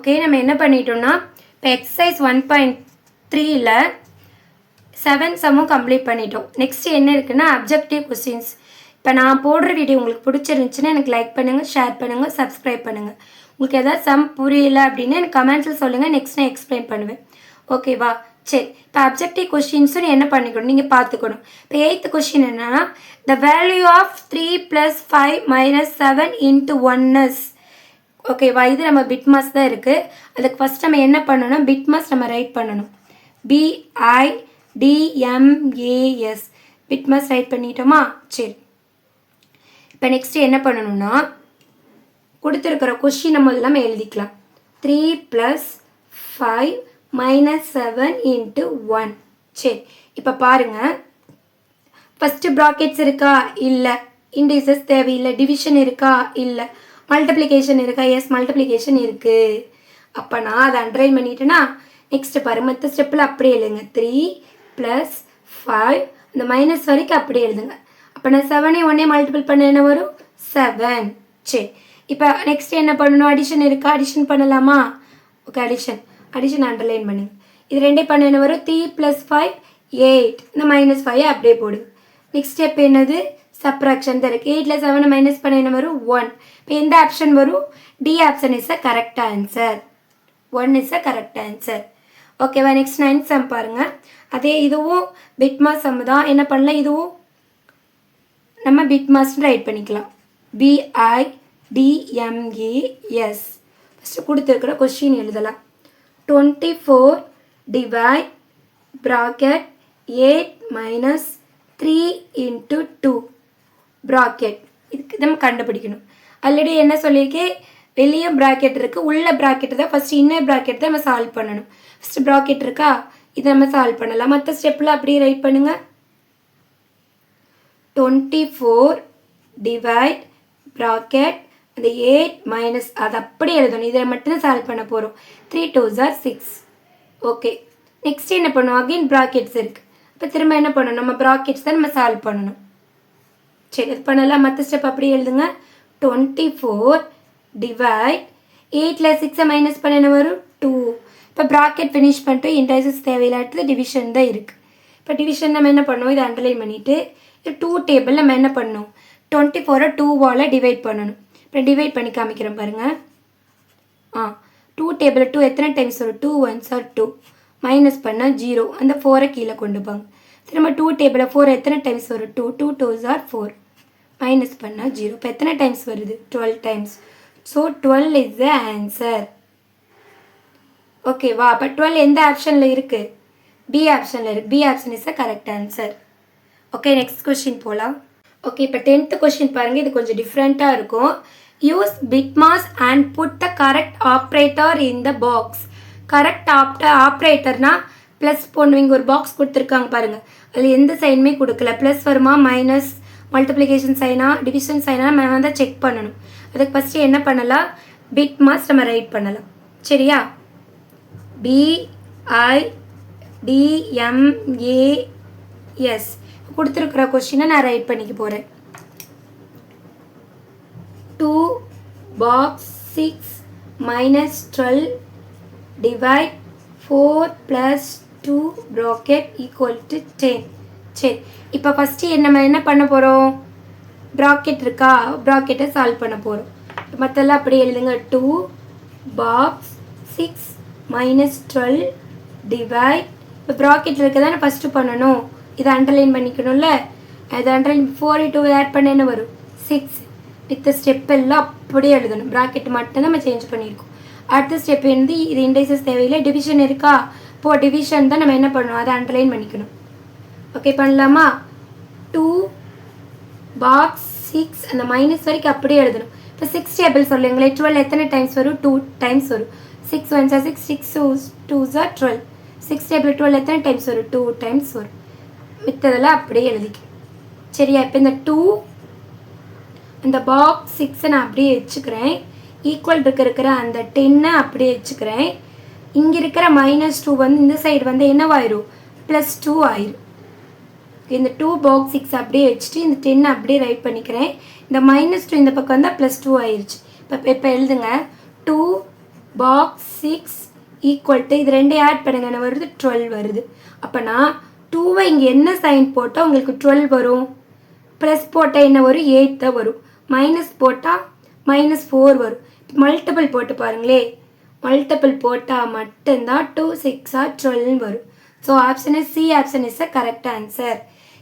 Okay, நம்ம என்ன பண்ணிட்டோம்னா இப்போ எக்ஸசைஸ் 1.3ல் 7 சம்மும் கம்ப்ளீட் பண்ணிட்டோம். நெக்ஸ்ட் என்ன இருக்குன்னா அப்ஜெக்டிவ் கொஸ்டின்ஸ். இப்போ நான் போடுற வீடியோ உங்களுக்கு பிடிச்சிருந்துச்சுன்னா எனக்கு லைக் பண்ணுங்கள், ஷேர் பண்ணுங்கள், சப்ஸ்கிரைப் பண்ணுங்கள். உங்களுக்கு எதாவது சம் புரியல அப்படின்னு எனக்கு கமெண்ட்ஸில் சொல்லுங்கள், நெக்ஸ்ட் நான் எக்ஸ்பிளைன் பண்ணுவேன். ஓகேவா? சரி, இப்போ அப்ஜெக்டிவ் கொஸ்டின்ஸும் என்ன பண்ணிக்கணும் நீங்கள் பார்த்துக்கணும். இப்போ 8th கொஸ்டின் என்னன்னா த வேல்யூ ஆஃப் 3 + 5 - 7 × 1 is. ஓகேவா? இது நம்ம பிட்மாஸ் தான் இருக்குது. அதுக்கு ஃபஸ்ட் நம்ம என்ன பண்ணணும், பிட்மாஸ் நம்ம ரைட் பண்ணணும். BIDMAS பிட்மாஸ் ரைட் பண்ணிட்டோமா? சரி, இப்போ நெக்ஸ்ட்டு என்ன பண்ணணும்னா கொடுத்துருக்கிற கொஸ்டினை முதல்ல நம்ம எழுதிக்கலாம். 3 + 5 - 7 × 1. சரி, இப்போ பாருங்கள், ஃபஸ்ட்டு ப்ராக்கெட்ஸ் இருக்கா? இல்லை. இண்டிசஸ் தேவையில்லை. டிவிஷன் இருக்கா? இல்லை. மல்டிப்ளிகேஷன் இருக்கா? எஸ், மல்டிப்ளிகேஷன் இருக்குது. அப்போ நான் அதை அண்டர்லைன் பண்ணிட்டேன்னா நெக்ஸ்ட்டு பாருங்கள், மற்ற ஸ்டெப்பில் அப்படியே எழுதுங்க. 3 + 5 அந்த மைனஸ் வரைக்கும் அப்படியே எழுதுங்க. அப்போ நான் 7 1 மல்டிபிள் பண்ண என்ன வரும்? 7. சரி, இப்போ நெக்ஸ்ட் என்ன பண்ணணும்? அடிஷன் இருக்கா? அடிஷன் பண்ணலாமா? ஓகே, அடிஷன் அண்டர்லைன் பண்ணுங்க. இது ரெண்டே பண்ண என்ன வரும்? 3 + 5 8. இந்த -5 அப்படியே போடுங்க. நெக்ஸ்ட் ஸ்டெப் என்னது? சப்ராக்ஷன் தான் இருக்குது. 8ல் 7 மைனஸ் பண்ண என்ன வரும்? 1. இப்போ எந்த ஆப்ஷன் வரும்? D option is a correct answer. 1 is a correct answer. ஓகேவா? நெக்ஸ்ட் 9th சம் பாருங்கள். அதே இதுவும் பிட்மாஸ் சம் தான். என்ன பண்ணலாம், இதுவும் நம்ம பிட்மாஸ் ரைட் பண்ணிக்கலாம். BIDMAS. ஃபஸ்ட்டு கொடுத்துருக்குற கொஸ்டின் எழுதலாம். 24 divide bracket 8 - 3 × 2 bracket. இதுக்கு நம்ம கண்டுபிடிக்கணும். ஆல்ரெடி என்ன சொல்லியிருக்கேன், வெளியே ப்ராக்கெட் இருக்குது, உள்ள ப்ராக்கெட் தான் ஃபஸ்ட்டு இன்னர் ப்ராக்கெட் தான் நம்ம சால்வ் பண்ணணும். ஃபஸ்ட்டு ப்ராக்கெட் இருக்கா? இதை நம்ம சால்வ் பண்ணலாம். மற்ற ஸ்டெப்பில் அப்படியே ரைட் பண்ணுங்கள். 24 divide bracket அந்த 8 - அது அப்படியே எழுதணும். இதை மட்டும் சால்வ் பண்ண போகிறோம். 3 2s are 6. ஓகே, நெக்ஸ்ட் என்ன பண்ணுவோம்? அகெயின் ப்ராக்கெட்ஸ் இருக்குது. இப்போ திரும்ப என்ன பண்ணணும்? நம்ம ப்ராக்கெட்ஸ் தான் நம்ம சால்வ் பண்ணணும். சரி, அது பண்ணலாம். மற்ற ஸ்டெப் அப்படியே எழுதுங்க. 24 divide 8ல் 6 மைனஸ் பண்ண என்ன வரும்? 2. இப்போ ப்ராக்கெட் ஃபினிஷ் பண்ணிட்டு இன்டைசஸ் தேவையில்லாட்டது டிவிஷன் தான் இருக்குது. இப்போ டிவிஷன் நம்ம என்ன பண்ணுவோம்? இதை அண்டர்லைன் பண்ணிவிட்டு இது 2 டேபிள் நம்ம என்ன பண்ணணும்? 24 2வால் டிவைட் பண்ணணும். இப்போ டிவைட் பண்ணி காமிக்கிறேன் பாருங்கள். 2 டேபிள் 2 எத்தனை டைம்ஸ் வரும்? 2 1s are 2. மைனஸ் பண்ணால் 0. அந்த 4 கீழே கொண்டு போங்க. திரும்ப 2 டேபிளில் 4 எத்தனை டைம்ஸ் வரும்? 2 2 2s are 4. மைனஸ் பண்ணால் 0. இப்போ எத்தனை டைம்ஸ் வருது? 12 times. So 12 is the answer. ஓகேவா? அப்போ 12 எந்த ஆப்ஷனில் இருக்குது? பி ஆப்ஷனில் இருக்குது. B option is the correct answer. Okay, next question போகலாம். ஓகே, இப்போ 10th கொஸ்டின் பாருங்கள். இது கொஞ்சம் டிஃப்ரெண்ட்டாக இருக்கும். Use BIDMAS and put the correct operator in the box. Correct ஆப்ரேட்டர்னா ப்ளஸ் பண்ணுவீங்க. ஒரு பாக்ஸ் கொடுத்துருக்காங்க பாருங்கள். அதில் எந்த சைனுமே கொடுக்கல. ப்ளஸ் வருமா, minus, multiplication China, division China நம்ம வந்து செக் பண்ணணும். அதுக்கு ஃபஸ்ட்டு என்ன பண்ணலாம்? பிட்மாஸ் நம்ம ரைட் பண்ணலாம். சரியா? BIDMAS கொடுத்துருக்குற கொஸ்டினை நான் ரைட் பண்ணிக்க போகிறேன். 2 box 6 - 12 divide 4 + 2 bracket = 10. சரி, இப்போ ஃபஸ்ட்டு நம்ம என்ன பண்ண போகிறோம்? ப்ராக்கெட் இருக்கா? ப்ராக்கெட்டை சால்வ் பண்ண போகிறோம். மற்றெல்லாம் அப்படியே எழுதுங்க. 2 box 6 - 12 divide. இப்போ ப்ராக்கெட் இருக்க தானே ஃபஸ்ட்டு பண்ணணும். இதை அண்டர்லைன் பண்ணிக்கணும்ல. இதை அண்டர்லைன் 4 2 ஆட் பண்ண என்ன வரும்? 6. மித்த ஸ்டெப் எல்லாம் அப்படியே எழுதணும். ப்ராக்கெட் மட்டும் நம்ம சேஞ்ச் பண்ணியிருக்கோம். அடுத்த ஸ்டெப் வந்து இது இண்டைசஸ் தேவையில்லை. டிவிஷன் இருக்கா? இப்போது டிவிஷன் தான் நம்ம என்ன பண்ணணும்? அதை அண்டர்லைன் பண்ணிக்கணும். ஓகே, பண்ணலாமா? 2 box 6 அந்த மைனஸ் வரைக்கும் அப்படியே எழுதணும். இப்போ 6 டேபிள் சொல்லுங்களேன். 12 எத்தனை டைம்ஸ் வரும்? 2 டைம்ஸ் வரும். 6 1s are 6, 6 2s are 12. 6 table 12 எத்தனை டைம்ஸ் வரும்? 2 டைம்ஸ் வரும். மித்ததெல்லாம் அப்படியே எழுதிக்கிறேன். சரியா? இப்போ இந்த 2 அந்த பாக்ஸ் 6 நான் அப்படியே வச்சுக்கிறேன். ஈக்குவல் இருக்கிற அந்த 10 அப்படியே வச்சுக்கிறேன். இங்கே இருக்கிற -2 வந்து இந்த சைடு வந்து என்னவாயிரும்? +2 ஆயிரும். இந்த 2 box 6 அப்படியே வச்சுட்டு இந்த 10 அப்படியே ரைட் பண்ணிக்கிறேன். இந்த -2 இந்த பக்கம் வந்தால் +2 ஆயிடுச்சு. இப்போ எழுதுங்க. 2 பாக்ஸ் 6 ஈக்குவல் டு இது ரெண்டே ஆட் பண்ணுங்க என்ன வருது 12 வருது. அப்போனா 2வை இங்கே என்ன சைன் போட்டால் உங்களுக்கு 12 வரும்? ப்ளஸ் போட்டால் என்ன வரும்? 8 தான் வரும். மைனஸ் போட்டால் -4 வரும். மல்டிபிள் போட்டு பாருங்களே, மல்டிபிள் போட்டால் மட்டும்தான் 2 6 12 வரும். So option C option is a correct answer.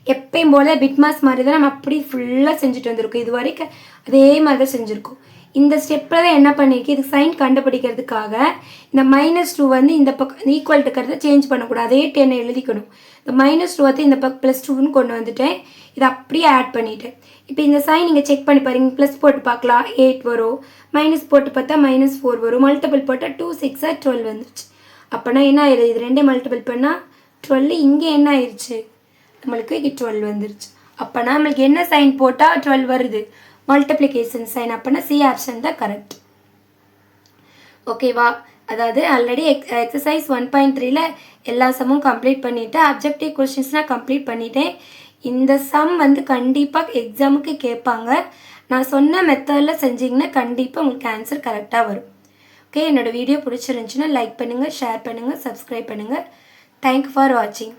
எப்பயும் போல் பிட்மாஸ் மாதிரி தான் நம்ம அப்படி ஃபுல்லாக செஞ்சுட்டு வந்திருக்கோம். இது வரைக்கும் அதே மாதிரி தான் செஞ்சுருக்கோம். இந்த ஸ்டெப்பில் தான் என்ன பண்ணியிருக்கு, இது சைன் கண்டுபிடிக்கிறதுக்காக இந்த -2 வந்து இந்த பக்கம் ஈக்குவல் இருக்கிறத சேஞ்ச் பண்ணக்கூடாது, அதே 10 எழுதிக்கணும். இந்த -2 வந்து இந்த பக்கம் +2ன்னு கொண்டு வந்துட்டேன், இதை அப்படியே ஆட் பண்ணிவிட்டேன். இப்போ இந்த சைன் நீங்கள் செக் பண்ணி பாருங்க, ப்ளஸ் போட்டு பார்க்கலாம் 8 வரும், மைனஸ் போட்டு பார்த்தா -4 வரும், மல்டிபிள் போட்டால் 2 6 12 வந்துருச்சு. அப்போனா என்ன ஆயிடுது, இது ரெண்டே மல்டிபிள் பண்ணால் 12, இங்கே என்ன ஆயிடுச்சு நம்மளுக்கு இங்கே 12 வந்துருச்சு. அப்போனா நம்மளுக்கு என்ன சைன் போட்டால் 12 வருது, மல்டிப்ளிகேஷன் சைன். அப்போனா சி ஆப்ஷன் தான் கரெக்ட். ஓகேவா? அதாவது ஆல்ரெடி எக்ஸசைஸ் 1.3ல எல்லா சம்மும் கம்ப்ளீட் பண்ணிவிட்டேன். அப்ஜெக்டிவ் கொஸ்டின்ஸ்னால் கம்ப்ளீட் பண்ணிட்டேன். இந்த சம் வந்து கண்டிப்பாக எக்ஸாமுக்கு கேட்பாங்க. நான் சொன்ன மெத்தடில் செஞ்சிங்கன்னா கண்டிப்பாக உங்களுக்கு ஆன்சர் கரெக்டாக வரும். ஓகே, என்னோடய வீடியோ பிடிச்சிருந்துச்சுன்னா லைக் பண்ணுங்கள், ஷேர் பண்ணுங்கள், சப்ஸ்கிரைப் பண்ணுங்கள். தேங்க்யூ ஃபார் வாட்சிங்.